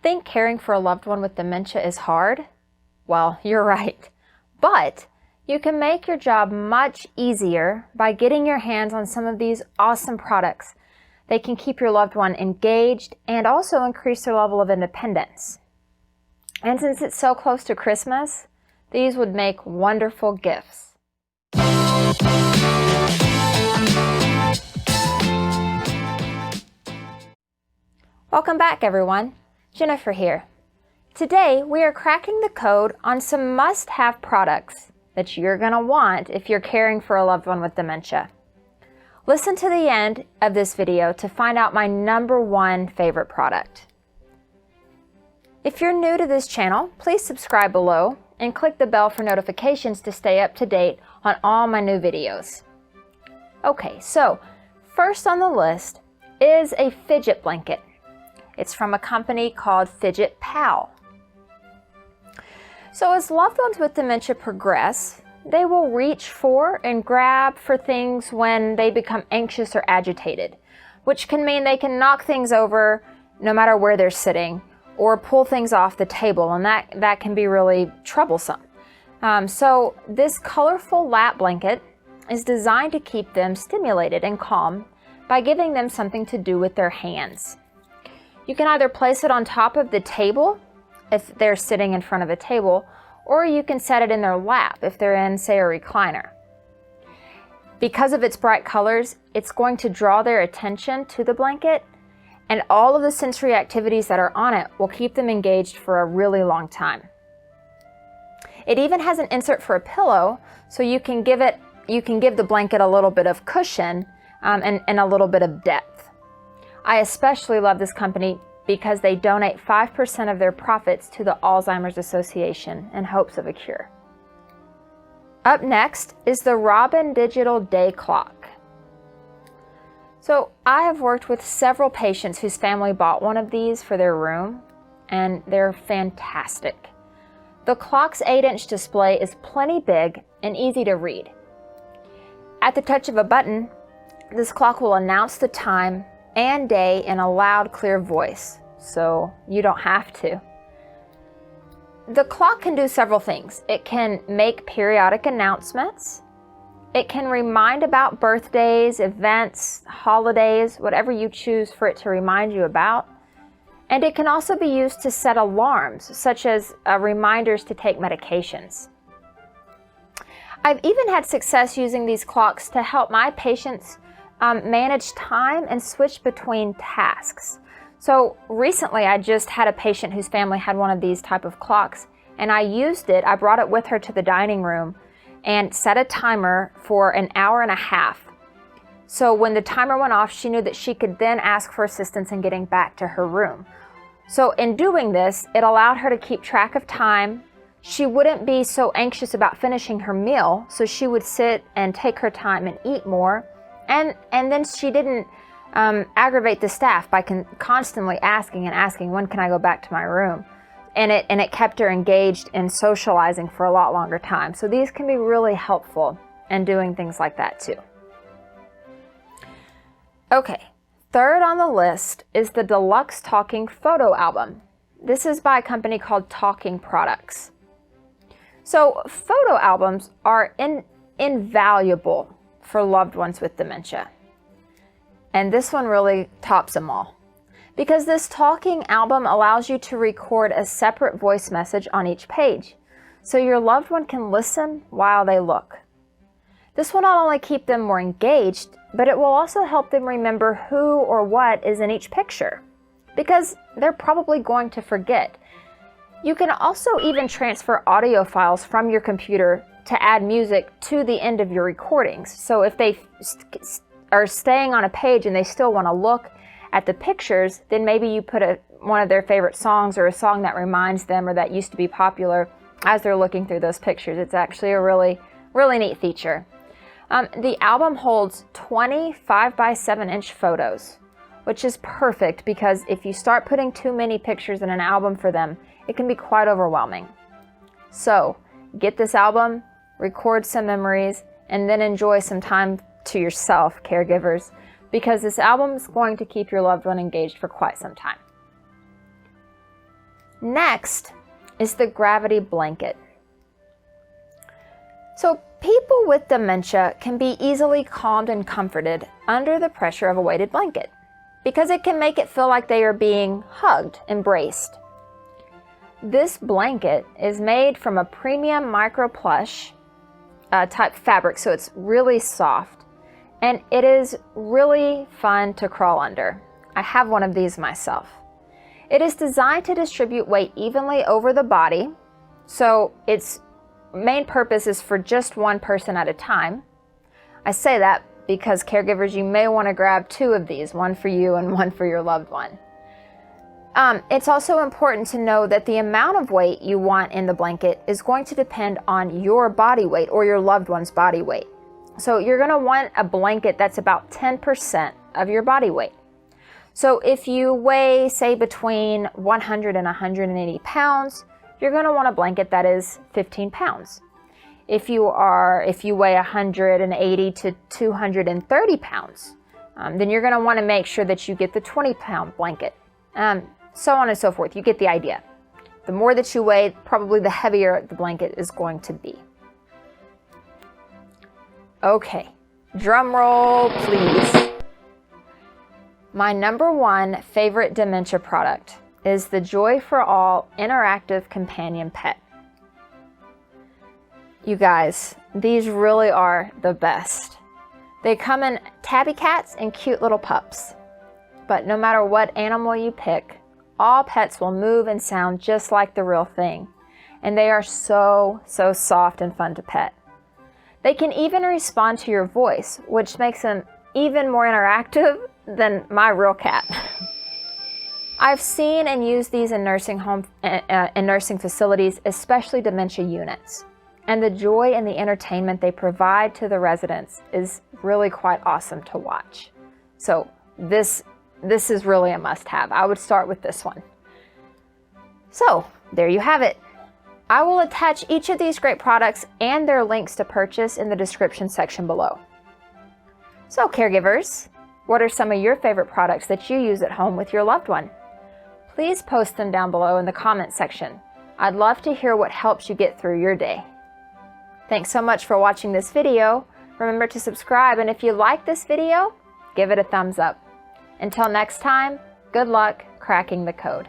Think caring for a loved one with dementia is hard? Well, you're right. But you can make your job much easier by getting your hands on some of these awesome products. They can keep your loved one engaged and also increase their level of independence. And since it's so close to Christmas, these would make wonderful gifts. Welcome back, everyone. Jennifer here. Today, we are cracking the code on some must-have products that you're going to want if you're caring for a loved one with dementia. Listen to the end of this video to find out my #1 favorite product. If you're new to this channel, please subscribe below and click the bell for notifications to stay up to date on all my new videos. Okay, so first on the list is a fidget blanket. It's from a company called Fidget Pal. So as loved ones with dementia progress, they will reach for and grab for things when they become anxious or agitated, which can mean they can knock things over no matter where they're sitting or pull things off the table, and that can be really troublesome. So this colorful lap blanket is designed to keep them stimulated and calm by giving them something to do with their hands. You can either place it on top of the table if they're sitting in front of a table, or you can set it in their lap if they're in, say, a recliner. Because of its bright colors, it's going to draw their attention to the blanket, and all of the sensory activities that are on it will keep them engaged for a really long time. It even has an insert for a pillow, so you can give the blanket a little bit of cushion and a little bit of depth. I especially love this company because they donate 5% of their profits to the Alzheimer's Association in hopes of a cure. Up next is the Robin Digital Day Clock. So I have worked with several patients whose family bought one of these for their room, and they're fantastic. The clock's 8-inch display is plenty big and easy to read. At the touch of a button, this clock will announce the time and day in a loud, clear voice, so you don't have to. The clock can do several things. It can make periodic announcements. It can remind about birthdays, events, holidays, whatever you choose for it to remind you about. And it can also be used to set alarms, such as reminders to take medications. I've even had success using these clocks to help my patients manage time and switch between tasks. So recently I just had a patient whose family had one of these type of clocks, and I brought it with her to the dining room and set a timer for an hour and a half. So when the timer went off, she knew that she could then ask for assistance in getting back to her room. So in doing this, it allowed her to keep track of time. She wouldn't be so anxious about finishing her meal, so she would sit and take her time and eat more. And then she didn't aggravate the staff by constantly asking, when can I go back to my room? And it kept her engaged in socializing for a lot longer time. So these can be really helpful in doing things like that too. Okay, third on the list is the Deluxe Talking Photo Album. This is by a company called Talking Products. So photo albums are invaluable for loved ones with dementia. And this one really tops them all, because this talking album allows you to record a separate voice message on each page, so your loved one can listen while they look. This will not only keep them more engaged, but it will also help them remember who or what is in each picture, because they're probably going to forget. You can also even transfer audio files from your computer to add music to the end of your recordings. So if they are staying on a page and they still want to look at the pictures, then maybe you put one of their favorite songs or a song that reminds them or that used to be popular as they're looking through those pictures. It's actually a really, really neat feature. The album holds 20 5x7-inch photos, which is perfect because if you start putting too many pictures in an album for them, it can be quite overwhelming. So get this album, record some memories, and then enjoy some time to yourself, caregivers, because this album is going to keep your loved one engaged for quite some time. Next is the gravity blanket. So people with dementia can be easily calmed and comforted under the pressure of a weighted blanket because it can make it feel like they are being hugged, embraced. This blanket is made from a premium micro plush type fabric, so it's really soft, and it is really fun to crawl under. I have one of these myself. It is designed to distribute weight evenly over the body, so its main purpose is for just one person at a time. I say that because caregivers, you may want to grab 2 of these, one for you and one for your loved one. It's also important to know that the amount of weight you want in the blanket is going to depend on your body weight or your loved one's body weight. So you're going to want a blanket that's about 10% of your body weight. So if you weigh, say, between 100 and 180 pounds, you're going to want a blanket that is 15 pounds. If you weigh 180 to 230 pounds, then you're going to want to make sure that you get the 20-pound blanket. So on and so forth. You get the idea. The more that you weigh, probably the heavier the blanket is going to be. Okay, drum roll, please. My #1 favorite dementia product is the Joy for All interactive companion pet. You guys, these really are the best. They come in tabby cats and cute little pups. But no matter what animal you pick, all pets will move and sound just like the real thing. And they are so soft and fun to pet. They can even respond to your voice, which makes them even more interactive than my real cat. I've seen and used these in nursing home and nursing facilities, especially dementia units. And the joy and the entertainment they provide to the residents is really quite awesome to watch. So this is really a must-have. I would start with this one. So there you have it. I will attach each of these great products and their links to purchase in the description section below. So caregivers, what are some of your favorite products that you use at home with your loved one? Please post them down below in the comment section. I'd love to hear what helps you get through your day. Thanks so much for watching this video. Remember to subscribe, and if you like this video, give it a thumbs up. Until next time, good luck cracking the code.